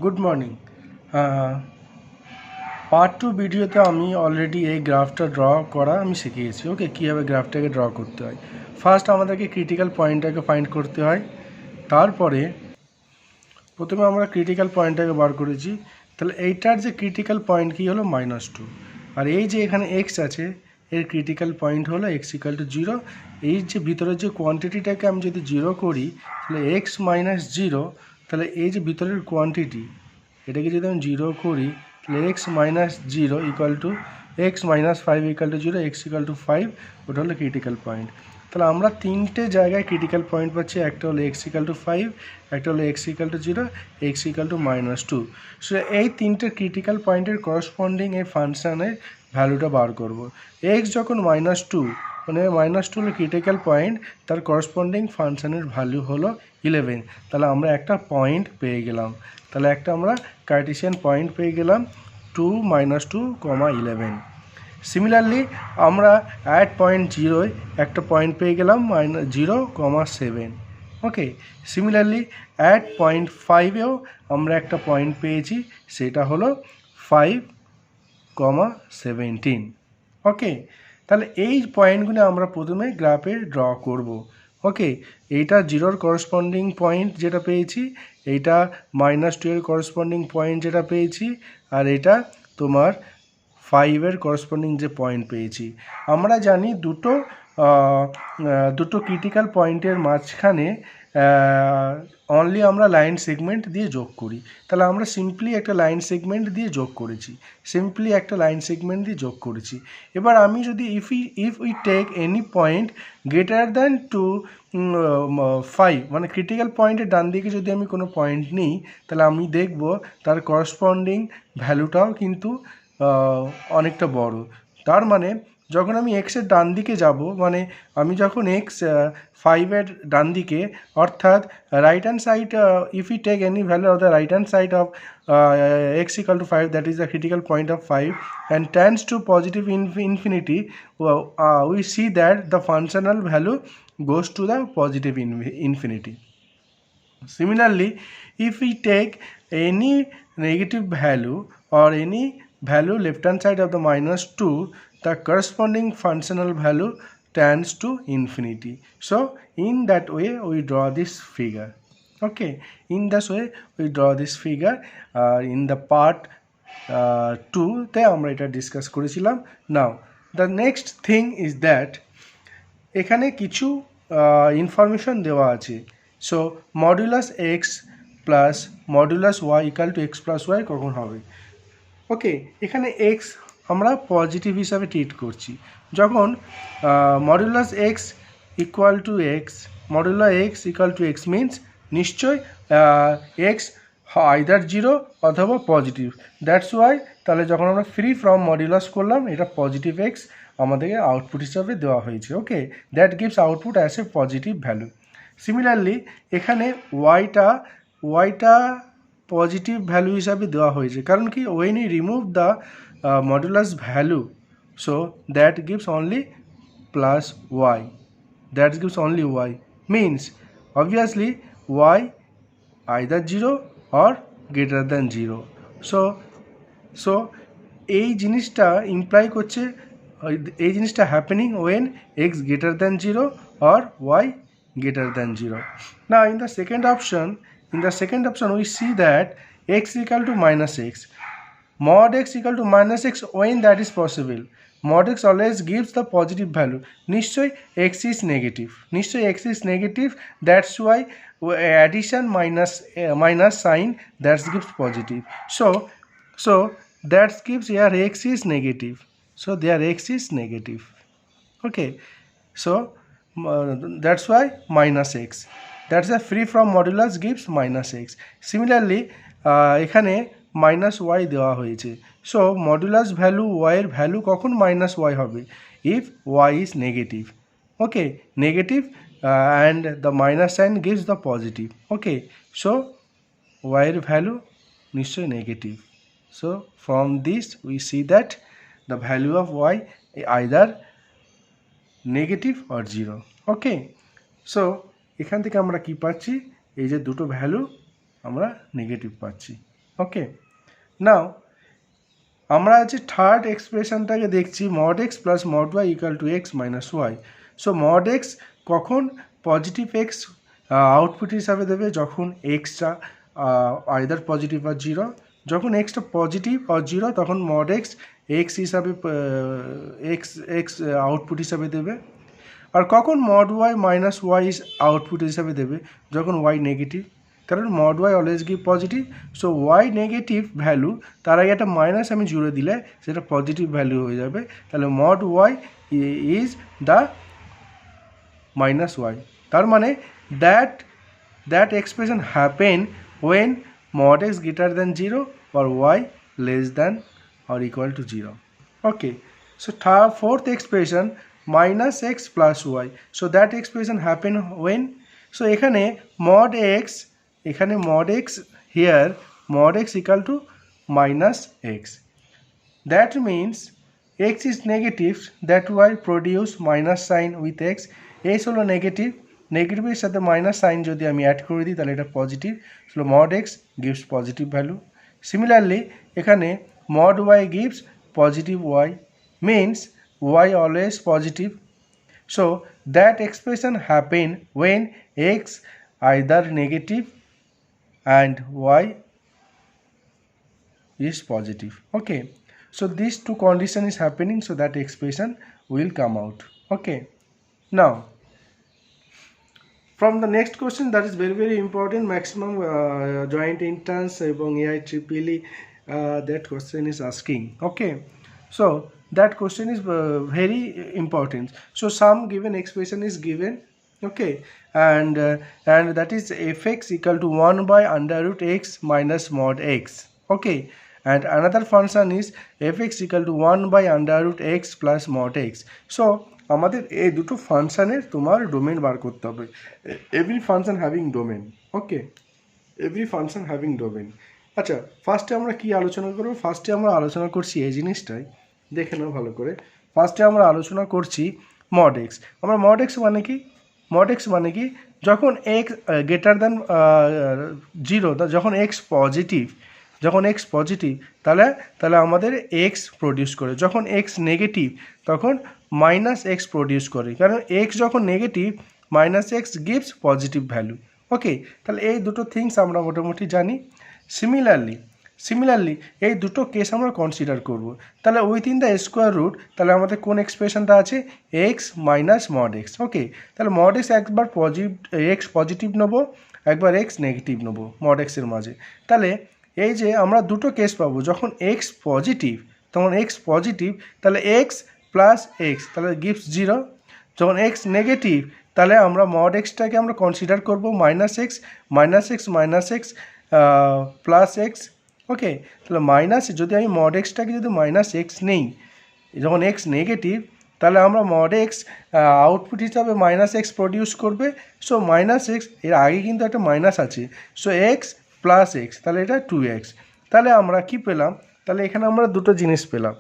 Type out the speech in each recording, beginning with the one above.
Good morning. Part 2 ভিডিওতে আমি already এই গ্রাফটা ড্র করা আমি শিখিয়েছি। ওকে, কীভাবে গ্রাফটাকে ড্র করতে হয়। ফার্স্ট আমাদেরকে ক্রিটিক্যাল পয়েন্টটাকে ফাইন্ড করতে হয়। তারপরে প্রথমে আমরা ক্রিটিক্যাল পয়েন্টটাকে বার করেছি। তাহলে এইটার যে ক্রিটিক্যাল পয়েন্ট কী হলো -2, আর এই যে এখানে এক্স আছে এর ক্রিটিক্যাল পয়েন্ট হলো x=0। এই যে ভিতরের যে কোয়ান্টিটিটাকে আমি যদি 0 করি তাহলে x - 0, তাহলে এই যে ভিতরের কোয়ান্টিটি এটাকে যদি আমি 0 করি তাহলে x - 0 x - 5 0, x=5, ওটা হলো ক্রিটিক্যাল পয়েন্ট। তাহলে আমরা তিনটে জায়গায় ক্রিটিক্যাল পয়েন্ট পাচ্ছি। একটা হলো x=5, একটা হলো x=0, x=-2। সো এই তিনটে ক্রিটিক্যাল পয়েন্টের করসপন্ডিং এই ফাংশানের ভ্যালুটা বার করব। x যখন -2, মানে -2 হলো ক্রিটিক্যাল পয়েন্ট, তার করসপন্ডিং ফাংশানের ভ্যালু হলো 11। তাহলে আমরা একটা পয়েন্ট পেয়ে গেলাম। তাহলে একটা আমরা কার্টেসিয়ান পয়েন্ট পেয়ে গেলাম 2, -2, 11। সিমিলারলি আমরা অ্যাট পয়েন্ট 0 একটা পয়েন্ট পেয়ে গেলাম -0, 7। ওকে, সিমিলারলি অ্যাট পয়েন্ট 5এও আমরা একটা পয়েন্ট পেয়েছি, সেটা হলো 5, 17। ওকে, তাহলে এই পয়েন্টগুলো আমরা প্রথমে গ্রাফে ড্র করব। ওকে, এইটা 0-র করসপন্ডিং পয়েন্ট যেটা পেয়েছি, এইটা -2-এর করসপন্ডিং পয়েন্ট যেটা পেয়েছি, আর এটা তোমার 5-এর করসপন্ডিং যে পয়েন্ট পেয়েছি। আমরা জানি দুটো ক্রিটিক্যাল পয়েন্টের মাঝখানে অনলি আমরা লাইন সেগমেন্ট দিয়ে যোগ করি। তাহলে আমরা সিম্পলি একটা লাইন সেগমেন্ট দিয়ে যোগ করেছি। এবার আমি যদি if we take any point greater than 5, মানে ক্রিটিক্যাল পয়েন্টের ডান দিকে যদি আমি কোনো পয়েন্ট নিই, তাহলে আমি দেখব তার করসপন্ডিং ভ্যালুটাও কিন্তু অনেকটা বড়। তার মানে যখন আমি এক্সের ডান দিকে যাব, মানে আমি যখন এক্স 5-এর ডান দিকে, অর্থাৎ right hand side, if you take any value of the right hand side of x=5, that is the critical point of 5, and tends to positive infinity, we see that the functional value goes to the positive infinity. Similarly, if we take any negative value or any value left hand side of the -2, the corresponding functional value tends to infinity. So in that way we draw this figure. Okay, in this way we draw this figure. In the part 2 তে আমরা এটা discuss করেছিলাম। নাও the next thing is that এখানে কিছু information দেওয়া আছে। So modulus x plus modulus y equal to x plus y কখন হবে? ওকে, এখানে এক্স আমরা পজিটিভ হিসাবে ট্রিট করছি। যখন modulus x equal to x, modulus x equal to x means নিশ্চয়ই এক্স আইদার 0 অথবা পজিটিভ। দ্যাটস ওয়াই তাহলে যখন আমরা ফ্রি ফ্রম মডুলাস করলাম, এটা পজিটিভ এক্স আমাদেরকে আউটপুট হিসাবে দেওয়া হয়েছে। Okay, that gives output as a positive value. Similarly এখানে ওয়াইটা পজিটিভ ভ্যালু হিসাবে দেওয়া হয়েছে, কারণ কি when you remove the modulus value, so that gives only plus y, that gives only y, means obviously y either 0 or greater than 0। So এই জিনিসটা imply করছে, এই জিনিসটা happening when x greater than 0 or y greater than 0. Now in the second option we see that x equal to -x. Mod x equal to -x, when that is possible, mod x always gives the positive value. নিশ্চয়ই x is negative, that's why addition minus sign that gives positive. So that gives here x is negative, so there x is negative. Okay, so that's why -x, that's a free from modulus gives -x. Similarly এখানে -y দেওয়া হয়েছে, so modulus value y এর value কখন -y হবে? If y is negative. Okay, negative and the minus sign gives the positive. Okay, so y এর value নিশ্চয়ই negative. So from this we see that the value of y either negative or 0। Okay, so এখান থেকে আমরা কি পাচ্ছি? এই যে দুটো ভ্যালু আমরা নেগেটিভ পাচ্ছি। ওকে, নাও আমরা আছে থার্ড এক্সপ্রেশনটাকে দেখছি mod x plus mod y equal to x minus y. So mod x কখন পজিটিভ এক্স আউটপুট হিসাবে দেবে, যখন এক্সটা আইদার পজিটিভ আর জিরো। যখন এক্সটা পজিটিভ আর জিরো তখন মড এক্স এক্স হিসাবে এক্স আউটপুট হিসাবে দেবে। আর কখন mod y minus y output হিসাবে দেবে, যখন ওয়াই নেগেটিভ, কারণ mod y always give positive. So y negative value, তার আগে একটা মাইনাস আমি জুড়ে দিলে সেটা পজিটিভ ভ্যালু হয়ে যাবে, তাহলে mod y is the minus y. তার মানে that expression happen when mod x greater than 0 or y less than or equal to 0. Okay, so fourth expression minus x plus y, so that expression happen when, so এখানে mod x here mod x equal to minus x, that means x is negative, that y produce minus sign with x, x হলো negative, নেগেটিভের সাথে minus sine যদি আমি add করে দিই তাহলে এটা positive, so mod x gives positive value. Similarly এখানে mod y gives positive y, means y always positive. So that expression happen when x either negative and y is positive. Okay, so these two condition is happening, so that expression will come out. Okay, now from the next question, that is very very important, maximum joint entrance এবং AIEEE that question is asking. Okay, so that question is very important. So some given expression is given, okay, and that is fx equal to 1 by under root x minus mod x. Okay, and another function is fx equal to 1 by under root x plus mod x. So আমাদের এই দুটো ফাংশানের তোমার domain বার করতে হবে, every function having domain. ওকে, every function having domain. আচ্ছা, ফার্স্টে আমরা কি আলোচনা করব? ফার্স্টে আমরা আলোচনা করছি এই জিনিসটাই, দেখে নাও ভালো করে। ফার্স্টে আমরা আলোচনা করছি মড এক্স। আমরা মড এক্স মানে কি, মড এক্স মানে কি, যখন এক্স গ্রেটার দ্যান জিরো, যখন এক্স পজিটিভ, যখন এক্স পজিটিভ তাহলে আমাদের এক্স প্রডিউস করে, যখন এক্স নেগেটিভ তখন মাইনাস এক্স প্রডিউস করে, কারণ এক্স যখন negative minus x gives positive value. Okay, তাহলে এই দুটো থিংস আমরা মোটামুটি জানি। সিমিলারলি এই দুটো কেস আমরা কনসিডার করব। তাহলে উইথিন দ্য স্কোয়ার রুট, তাহলে আমাদের কোন এক্সপ্রেশনটা আছে, এক্স মাইনাস মড এক্স। ওকে, তাহলে মড এক্স একবার এক্স পজিটিভ নেবো, একবার এক্স নেগেটিভ নেবো মড এক্সের মাঝে। তাহলে এই যে আমরা দুটো কেস পাবো, যখন এক্স পজিটিভ তখন এক্স পজিটিভ, তাহলে এক্স প্লাস এক্স তাহলে গিভস জিরো। যখন এক্স নেগেটিভ তাহলে আমরা মড এক্সটাকে আমরা কনসিডার করবো মাইনাস এক্স প্লাস এক্স। ওকে, তাহলে মাইনাস, যদি আমি মড এক্সটাকে যদি মাইনাস এক্স নেই, যখন এক্স নেগেটিভ তাহলে আমরা মড এক্স আউটপুট হিসাবে মাইনাস এক্স প্রডিউস করবে। সো মাইনাস এক্স, এর আগে কিন্তু একটা মাইনাস আছে, সো এক্স প্লাস এক্স, তাহলে এটা 2x। তাহলে আমরা কি পেলাম, তাহলে এখানে আমরা দুটো জিনিস পেলাম।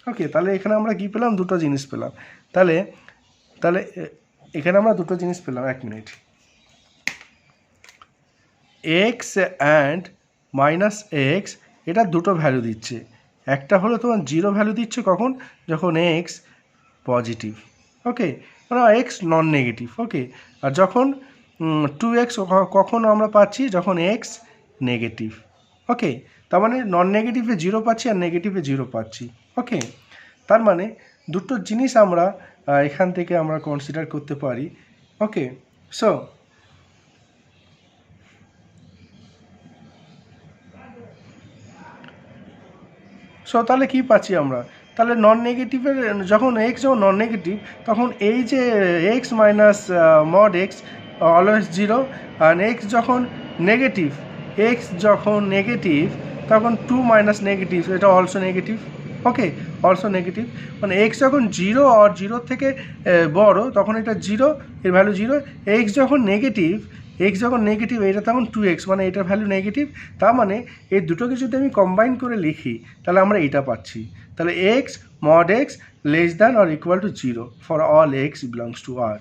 ওকে, তাহলে এখানে আমরা কি পেলাম, দুটো জিনিস পেলাম। তাহলে এখানে আমরা দুটো জিনিস পেলাম, এক minute, x and minus x, এটা দুটো ভ্যালু দিচ্ছে। একটা হলো তোমার জিরো ভ্যালু দিচ্ছে কখন, যখন এক্স পজিটিভ। ওকে, মানে এক্স নন নেগেটিভ। ওকে, আর যখন 2x কখন আমরা পাচ্ছি, যখন এক্স নেগেটিভ। ওকে, তার মানে নন নেগেটিভে জিরো পাচ্ছি আর নেগেটিভে জিরো পাচ্ছি। ওকে, তার মানে দুটো জিনিস আমরা এখান থেকে আমরা কনসিডার করতে পারি। ওকে, সো তাহলে কি পাচ্ছি আমরা, তাহলে নন নেগেটিভের যখন এক্স যখন নন নেগেটিভ তখন এই যে x minus mod x always zero, আর এক্স যখন নেগেটিভ তখন 2 মাইনাস নেগেটিভ, এটা also negative. Okay, also negative, মানে এক্স যখন জিরো আর জিরোর থেকে বড় তখন এটা জিরো, এর ভ্যালু জিরো। এক্স যখন নেগেটিভ এটা তখন 2x, মানে এটার ভ্যালু নেগেটিভ। তার মানে এই দুটোকে যদি আমি কম্বাইন করে লিখি তাহলে আমরা এটা পাচ্ছি। তাহলে x mod x less than or equal to zero for all x belongs to R.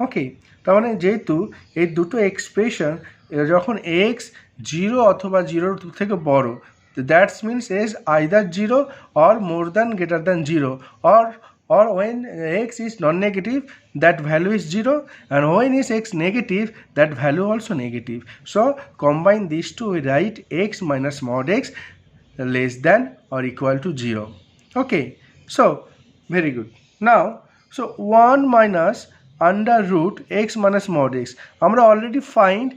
Okay, তার মানে যেহেতু এই দুটো এক্সপ্রেশন যখন এক্স 0 অথবা 0 থেকে বড়, that means as either 0 or more than greater than 0, or when x is non-negative that value is 0, and when is x negative that value also negative. So combine these two, we write x minus mod x less than or equal to 0. Okay, so very good. Now so 1 minus under root x minus mod x, আমরা already find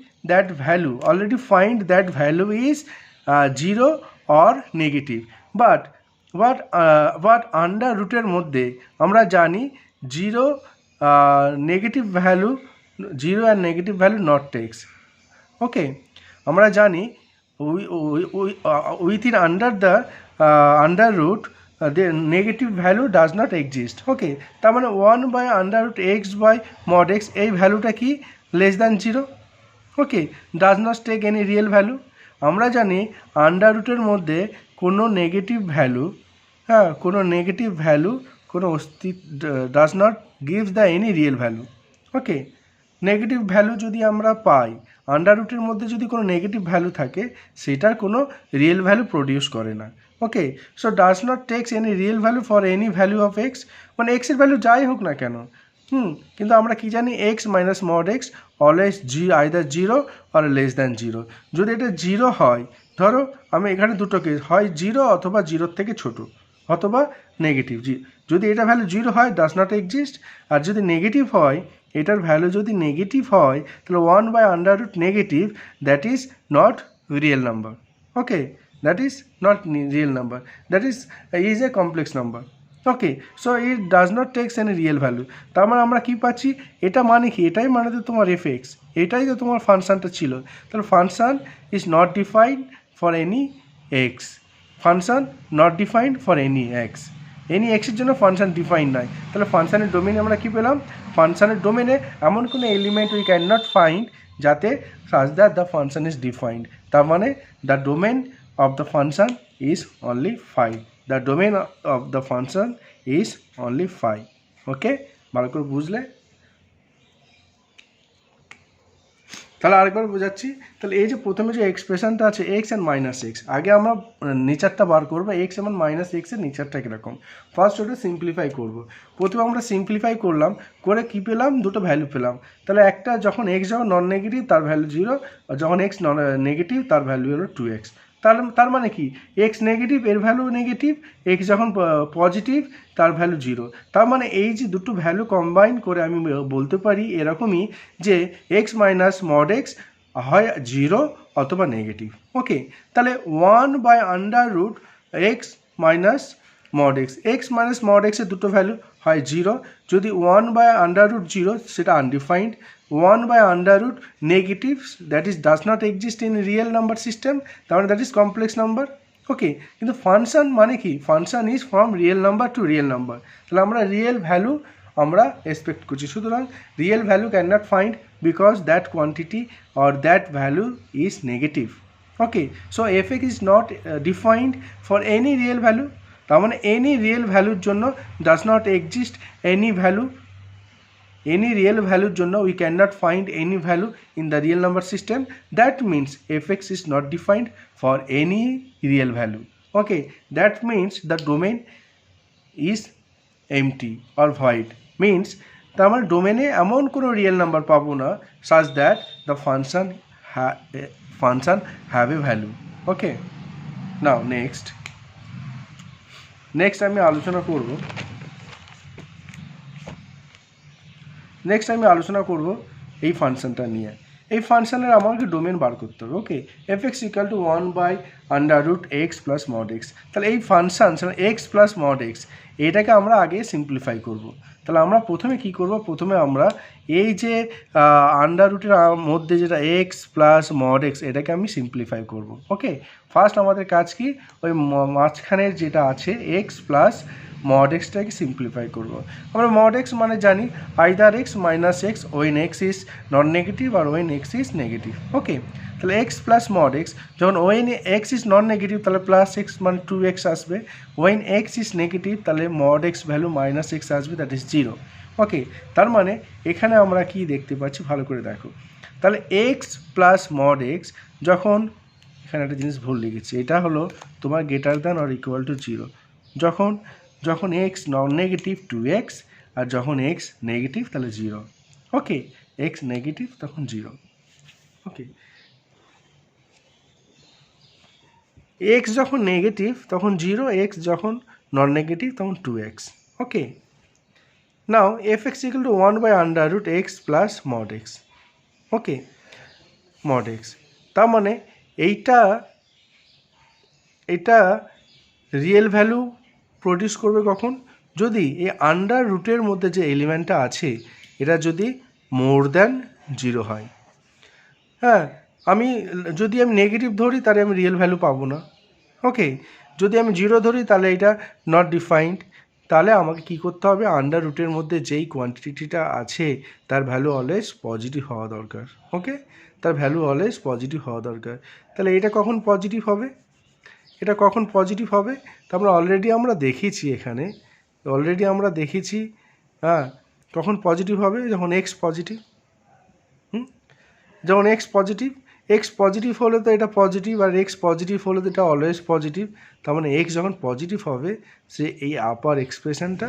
that value is 0 or negative, but under রুটের মধ্যে আমরা জানি 0 negative value 0 and negative value not takes. Okay, আমরা জানি within under root the negative value does not exist. Okay, তার মানে 1 by under root x by mod x, এই ভ্যালুটা কি less than 0। Okay, does not take any real value. আমরা জানি under রুটের মধ্যে কোনো নেগেটিভ ভ্যালু, কোনো does not gives the any real value. Okay, negative value যদি আমরা পাই, আন্ডার রুটের মধ্যে যদি কোনো নেগেটিভ ভ্যালু থাকে, সেটার কোনো রিয়েল ভ্যালু প্রডিউস করে না। Okay, so does not takes any real value for any value of x, মানে এক্সের ভ্যালু যাই হোক না কেন। কিন্তু আমরা কি জানি x minus mod x always either 0 আর লেস দ্যান 0। যদি এটা 0 হয়, ধরো আমি এখানে দুটো কেস হয়, 0 অথবা 0 থেকে ছোট অথবা নেগেটিভ। যদি এটা ভ্যালু 0 হয় ডাজ নট এক্সিস্ট, আর যদি নেগেটিভ হয়, এটার ভ্যালু যদি নেগেটিভ হয়, তাহলে 1 by under root negative, that is not real number. Okay, that is not real number, that is a complex number. Okay, so it does not takes any real value. তার মানে আমরা কী পাচ্ছি, এটা মানে কি, এটাই মানে তো তোমার এফ এক্স, এটাই তো তোমার ফাংশানটা ছিল। তাহলে function is not defined for any x, function not defined for any x, any এক্সের জন্য ফাংশান ডিফাইন্ড নয়। তাহলে ফাংশানের ডোমেনে আমরা কী পেলাম, ফাংশানের ডোমেনে এমন কোনো element we can not find যাতে such that the function is defined. তার মানে the domain of the function is only phi, the domain of the function is only phi. ওকে, ভালো করে বুঝলে? তাহলে আরেকবার বোঝাচ্ছি। তাহলে এই যে প্রথমে যে এক্সপ্রেশনটা আছে এক্স অ্যান্ড মাইনাস এক্স, আগে আমরা নেচারটা বার করবো, এক্স এবং মাইনাস এক্সের নেচারটা কীরকম। ফার্স্ট ওটা সিম্পলিফাই করব। প্রথমে আমরা সিম্পলিফাই করলাম, করে কী পেলাম, দুটো ভ্যালু পেলাম। তাহলে একটা যখন এক্স যখন নন নেগেটিভ তার ভ্যালু 0, আর যখন এক্স নন নেগেটিভ তার ভ্যালু হলো 2x। তার মানে কি, এক্স নেগেটিভ এর ভ্যালু নেগেটিভ, এক্স যখন পজিটিভ তার ভ্যালু 0। তার মানে এই যে দুটো ভ্যালু কম্বাইন করে আমি বলতে পারি এরকমই যে এক্স মাইনাস মড এক্স হয় 0 অথবা নেগেটিভ। ওকে, তাহলে 1 by under root x minus mod x, x minus mod এক্সের দুটো ভ্যালু হয় 0। যদি 1 বাই আন্ডার রুট 0 সেটা undefined, 1 by under root negatives, that is does not exist in real number system, তার মানে that is complex number. ওকে, কিন্তু function মানে কি, function is from real number two real number. তাহলে আমরা রিয়েল ভ্যালু আমরা expect করছি, সুতরাং real value can not find because that quantity or that value is negative. Okay, so F x is not defined for any real value, তার মানে any real ভ্যালুর জন্য does not exist any value, any real value জন্য we cannot find any value in the real number system. That means fx is not defined for any real value. Okay, that means the domain is empty or void, means তার মানে ডোমেনে এমন কোনো real number পাবো না such that the function have a value. Okay, now next আমি আলোচনা করব এই ফাংশনটা নিয়ে। এই ফাংশনের আমাকে ডোমেন বার করতে হবে। Okay, f x equal to 1 by under root x plus mod x. তাহলে এই function x plus mod x এটাকে আমরা আগে সিম্পলিফাই করব। তাহলে আমরা প্রথমে কি করব, প্রথমে আমরা এই যে আন্ডার রুটের মধ্যে যেটা এক্স প্লাস মড এক্স এটাকে আমি সিম্পলিফাই করব। ওকে, ফার্স্ট আমাদের কাজ কি, ওই মাঝখানের যেটা আছে এক্স প্লাস মড এক্সটাকে সিম্পলিফাই করব। আমরা মড এক্স মানে জানি either x minus x when x is non negative আর when x is negative. Okay, তাহলে এক্স প্লাস মড এক্স, যখন when x is non negative তাহলে প্লাস এক্স মানে 2x আসবে, ওয়েন এক্স ইজ নেগেটিভ তাহলে mod x value minus x আসবে, that is 0। Okay, তার মানে এখানে আমরা কি দেখতে পাচ্ছি ভালো করে দেখো, তাহলে এক্স প্লাস মড এক্স যখন, এখানে একটা জিনিস ভুল লিখেছি, এটা হলো তোমার greater than or equal to zero যখন এক্স নন নেগেটিভ 2x, আর যখন এক্স নেগেটিভ তাহলে জিরো। ওকে, এক্স নেগেটিভ তখন জিরো। ওকে, এক্স যখন নেগেটিভ তখন জিরো, এক্স যখন নন নেগেটিভ তখন 2x। Okay, now fx equal to 1/√x plus mod x। Okay, mod x, তার মানে এইটা রিয়েল ভ্যালু প্রডিউস করবে কখন, যদি এই আন্ডার রুটের মধ্যে যে এলিমেন্টটা আছে এটা যদি মোর দ্যান জিরো হয়। হ্যাঁ, যদি আমি নেগেটিভ ধরি তাহলে আমি রিয়েল ভ্যালু পাবো না। ওকে, যদি আমি জিরো ধরি তাহলে এটা নট ডিফাইন্ড, তাহলে আমাকে কি করতে হবে, আন্ডার রুটের মধ্যে যেই কোয়ান্টিটিটা আছে তার ভ্যালু অলওয়েজ পজিটিভ হওয়া দরকার। ওকে, তার ভ্যালু অলওয়েজ পজিটিভ হওয়া দরকার। তাহলে এটা কখন পজিটিভ হবে, এটা কখন পজিটিভ হবে, তা অলরেডি আমরা দেখেছি, এখানে অলরেডি আমরা দেখেছি। হ্যাঁ, কখন পজিটিভ হবে, যখন এক্স পজিটিভ। যখন এক্স পজিটিভ হলে তো এটা পজিটিভ, আর এক্স পজিটিভ হলে তো এটা অলওয়েজ পজিটিভ। তার মানে এক্স যখন পজিটিভ হবে সে এই আপার এক্সপ্রেশনটা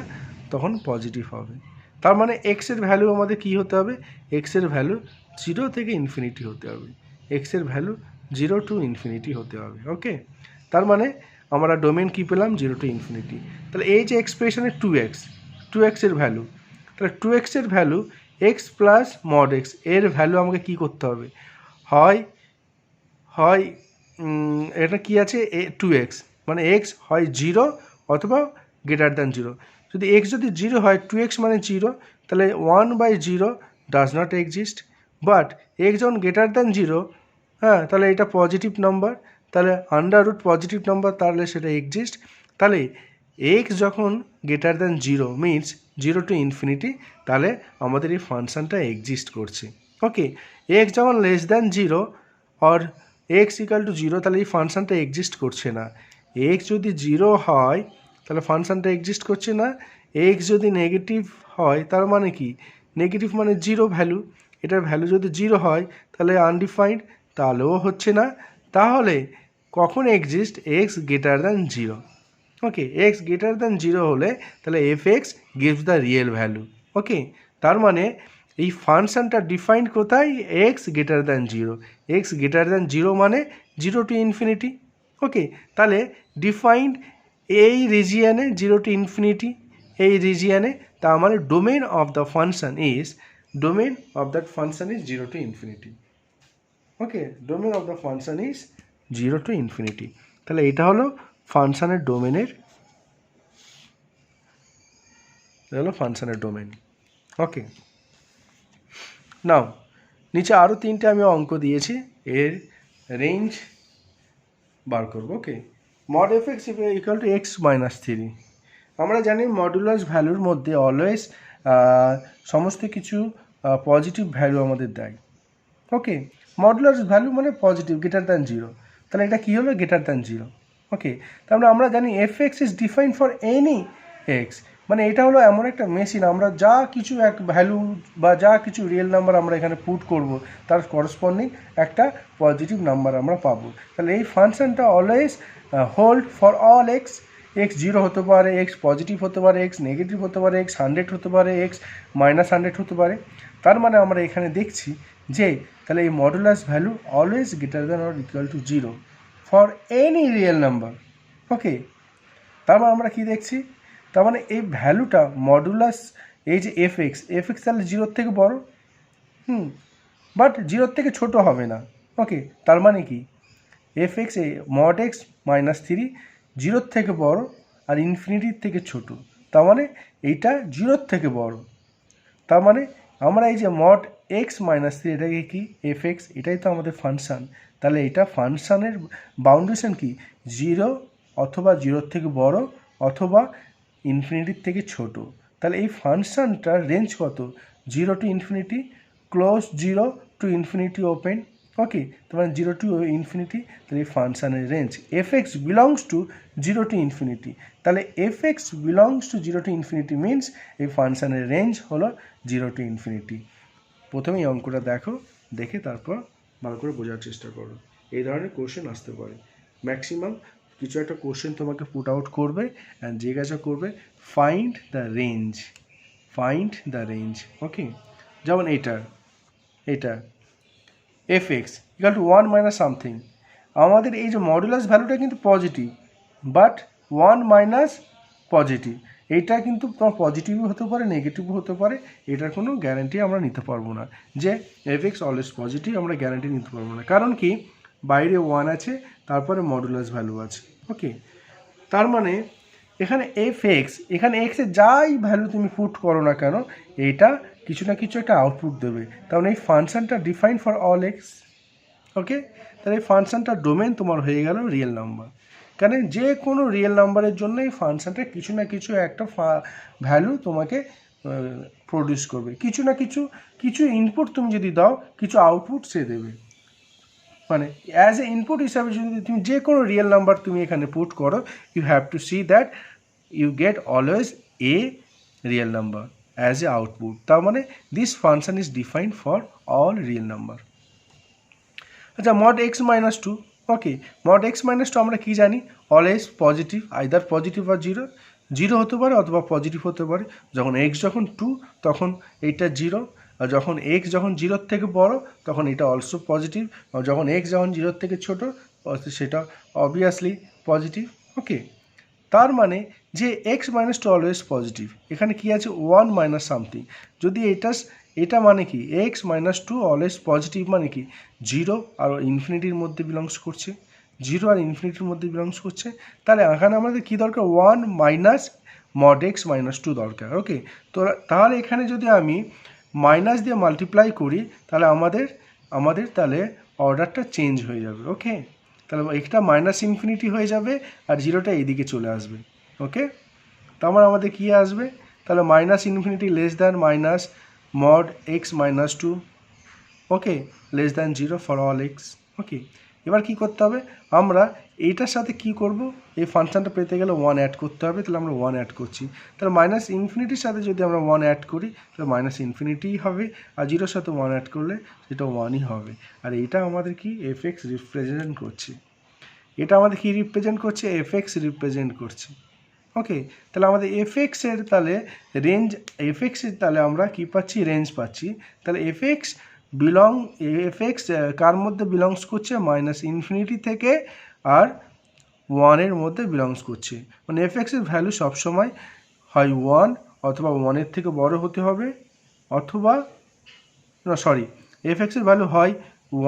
তখন পজিটিভ হবে। তার মানে এক্সের ভ্যালু আমাদের কী হতে হবে, এক্সের ভ্যালু 0 থেকে ইনফিনিটি হতে হবে, এক্সের ভ্যালু 0 to ইনফিনিটি হতে হবে। ওকে, তার মানে আমরা ডোমেন কী পেলাম, 0 to ইনফিনিটি। তাহলে এই যে এক্সপ্রেশনের 2x এর ভ্যালু, তাহলে 2x এর value x plus mod x এর ভ্যালু আমাকে কী করতে হবে, হয় এটা কি আছে 2x, মানে এক্স হয় 0 অথবা গ্রেটার দ্যান 0। যদি এক্স যদি 0 হয়, 2x মানে 0, তাহলে 1/0 does not exist. But x যখন গ্রেটার দ্যান 0, হ্যাঁ, তাহলে এটা পজিটিভ নাম্বার, তাহলে আন্ডার রুট পজিটিভ নাম্বার, তাহলে সেটা এক্সিস্ট। তাহলে এক্স যখন greater than 0 means 0 to infinity, তাহলে আমাদের এই ফাংশানটা এক্সিস্ট করছে। ওকে, এক্স যখন less than 0 or x equal two 0, তাহলে এই ফাংশানটা এক্সিস্ট করছে না। এক্স যদি 0 হয় তাহলে ফাংশানটা এক্সিস্ট করছে না। এক্স যদি নেগেটিভ হয়, তার মানে কি, নেগেটিভ মানে 0 ভ্যালু, এটার ভ্যালু যদি 0 হয় তাহলে আনডিফাইন্ড, তাহলেও হচ্ছে না। তাহলে কখন exist, x greater than 0। Okay, x greater than 0 হলে তাহলে f x gives the real value. Okay, তার মানে এই ফাংশানটা ডিফাইন্ড কোথায়, x greater than 0, x greater than 0 মানে 0 to ইনফিনিটি। ওকে, তাহলে ডিফাইন্ড এই রিজিয়ানে 0 to ইনফিনিটি, এই রিজিয়ানে, তার মানে domain of the function is 0 to infinity. Okay, domain of the function is 0 to infinity. তাহলে এটা হলো ফাংশনের ডোমেন। ওকে, নাও নিচে আরও 3টে আমি অঙ্ক দিয়েছি, এর রেঞ্জ বার করবো। Okay, mod f x equal to x minus 3। আমরা জানি মডুলাস ভ্যালুর মধ্যে অলওয়েজ সমস্ত কিছু পজিটিভ ভ্যালু আমাদের দেয়। ওকে, মডুলাস ভ্যালু মানে পজিটিভ, গ্রেটার দ্যান 0, তাহলে এটা কী হলো, গ্রেটার দ্যান 0। ওকে, তাহলে আমরা জানি F x is defined for any x, মানে এটা হলো এমন একটা মেশিন, আমরা যা কিছু এক ভ্যালু বা যা কিছু রিয়েল নাম্বার আমরা এখানে পুট করব, তার করসপন্ডিং একটা পজিটিভ নাম্বার আমরা পাবো। তাহলে এই ফাংশনটা always hold for all x, x 0 হতে পারে, এক্স পজিটিভ হতে পারে, এক্স নেগেটিভ হতে পারে, এক্স 100 হতে পারে, এক্স -100 হতে পারে। তার মানে আমরা এখানে দেখছি যে তাহলে এই modulus value always greater than or equal to 0 for any real number. Okay, তার মানে আমরা কী দেখছি, তার মানে এই ভ্যালুটা মডুলাস, এই যে এফ এক্স তাহলে 0 থেকে বড়, বাট 0 থেকে ছোট হবে না। ওকে, তার মানে কি, এফ এক্স মড এক্স -3 0 থেকে বড় আর ইনফিনিটির থেকে ছোট, তার মানে এইটা 0 থেকে বড়। তার মানে আমরা এই যে মড এক্স -3 এটাকে কি, এফ এক্স, এটাই তো আমাদের ফাংশান। তাহলে এটা ফাংশানের বাউন্ডেশন কি, 0 অথবা 0 থেকে বড় অথবা ইনফিনিটির থেকে ছোট। তাহলে এই ফাংশানটার রেঞ্জ কত, 0 to infinity, close 0 to infinity open. Okay, তার 0 to ইনফিনিটি, তাহলে এই ফাংশানের range f x belongs to 0 to infinity. তাহলে f x belongs to 0 to infinity means এই ফাংশানের রেঞ্জ হলো 0 to ইনফিনিটি। প্রথমে এই অঙ্কটা দেখো, দেখে তারপর ভালো করে বোঝার চেষ্টা করো। এই ধরনের কোশ্চেন আসতে পারে। ম্যাক্সিমাম কিছু একটা কোশ্চেন তোমাকে পুট আউট করবে অ্যান্ড জিজ্ঞাসা করবে find the range, find the range. Okay, যেমন এটা fx equal to 1 minus something. আমাদের এই যে মডুলাস ভ্যালুটা কিন্তু পজিটিভ, বাট 1 মাইনাস পজিটিভ, এইটা কিন্তু তোমার পজিটিভও হতে পারে নেগেটিভও হতে পারে, এটার কোনো গ্যারান্টি আমরা নিতে পারবো না যে fx অলওয়েজ পজিটিভ, আমরা গ্যারান্টি নিতে পারবো না। কারণ কি, বাইরে 1 আছে, তারপরে মডুলাস ভ্যালু আছে। ওকে, তার মানে এখানে fx, এখানে x এর যাই ভ্যালু তুমি পুট করো না কেন, এইটা কিছু না কিছু একটা আউটপুট দেবে। তার মানে এই ফাংশনটা ডিফাইন ফর অল এক্স। ওকে, তাহলে এই ফাংশনটার ডোমেন তোমার হয়ে গেল রিয়েল নাম্বার। কারণ যে কোনো রিয়েল নাম্বারের জন্য এই ফাংশনটা কিছু না কিছু একটা ভ্যালু তোমাকে প্রডিউস করবে। কিছু না কিছু ইনপুট তুমি যদি দাও, কিছু আউটপুট সে দেবে। মানে অ্যাজ এ ইনপুট হিসাবে যদি তুমি যে কোনো রিয়েল নাম্বার তুমি এখানে পুট করো, you have to see that you get always a real number as a output. তার মানে this function is defined for all real number. আচ্ছা, mod x minus two. Okay, mod x minus two আমরা কী জানি, always positive, either positive আর zero হতে পারে অথবা পজিটিভ হতে পারে। যখন এক্স যখন 2 তখন এইটা 0, আর যখন এক্স যখন 0-র থেকে বড় তখন এটা অলসো পজিটিভ, আর যখন এক্স যখন 0-র থেকে ছোটো সেটা অবভিয়াসলি পজিটিভ। ওকে, তার মানে যে x minus two always positive, এখানে কি আছে 1 মাইনাস সামথিং। যদি এটা মানে কি x minus two always positive মানে কি 0 আর ইনফিনিটির মধ্যে বিলংস করছে, 0 আর ইনফিনিটির মধ্যে বিলংস করছে। তাহলে এখানে আমাদের কী দরকার, 1 minus mod x minus two দরকার। ওকে, তো তাহলে এখানে যদি আমি মাইনাস দিয়ে মাল্টিপ্লাই করি, তাহলে আমাদের তাহলে অর্ডারটা চেঞ্জ হয়ে যাবে। ওকে, তাহলে একটা মাইনাস ইনফিনিটি হয়ে যাবে আর 0টা এইদিকে চলে আসবে। ওকে, তারপর আমাদের কী আসবে, তাহলে minus infinity less than minus mod x minus two. Okay, less than 0 for all x. Okay, এবার কী করতে হবে, আমরা এইটার সাথে কি করব, এই ফাংশনটা পেতে গেলে 1 অ্যাড করতে হবে। তাহলে আমরা 1 অ্যাড করছি, তাহলে মাইনাস ইনফিনিটির সাথে যদি আমরা 1 অ্যাড করি তাহলে মাইনাস ইনফিনিটিই হবে, আর 0-র সাথে 1 অ্যাড করলে সেটা 1ই হবে। আর এইটা আমাদের কি এফএক্স রিপ্রেজেন্ট করছে, এটা আমাদের কি রিপ্রেজেন্ট করছে, এফএক্স রিপ্রেজেন্ট করছে। ওকে, তাহলে আমাদের এফএক্সের তাহলে রেঞ্জ, এফএক্সের তাহলে আমরা কি পাচ্ছি, রেঞ্জ পাচ্ছি। তাহলে এফএক্স কার মধ্যে বিলংস করছে, মাইনাস ইনফিনিটি থেকে আর 1-এর মধ্যে বিলংস করছে। মানে এফএক্সের ভ্যালু সবসময় হয় 1 অথবা 1-এর থেকে বড় হতে হবে, অথবা এফএক্সের ভ্যালু হয়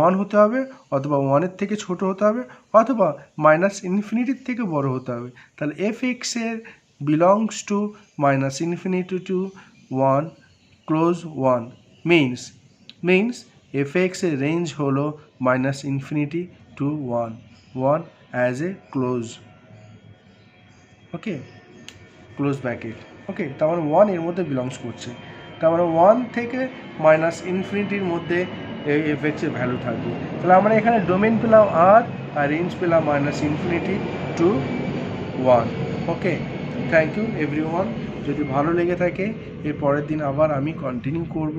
1 হতে হবে অথবা 1-এর থেকে ছোট হতে হবে, অথবা মাইনাস ইনফিনিটির থেকে বড় হতে হবে। তাহলে এফএক্সের belongs to minus infinity to 1 close 1 means এফএক্সের রেঞ্জ হলো minus infinity to 1 as a close. Okay, close bracket. Okay, তার মানে 1 এর মধ্যে বিলংস করছে, তার মানে 1 থেকে মাইনাস ইনফিনিটির মধ্যে এই এফএক্সের ভ্যালু থাকবে। তাহলে আমরা এখানে ডোমেন পেলাম আর রেঞ্জ পেলাম minus infinity to 1। Okay, thank you everyone. যদি ভালো লেগে থাকে এর পরের দিন আবার আমি কন্টিনিউ করব,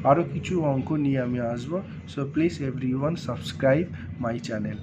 আরও কিছু অঙ্ক নিয়ে আমি আসবো। So please everyone subscribe my channel.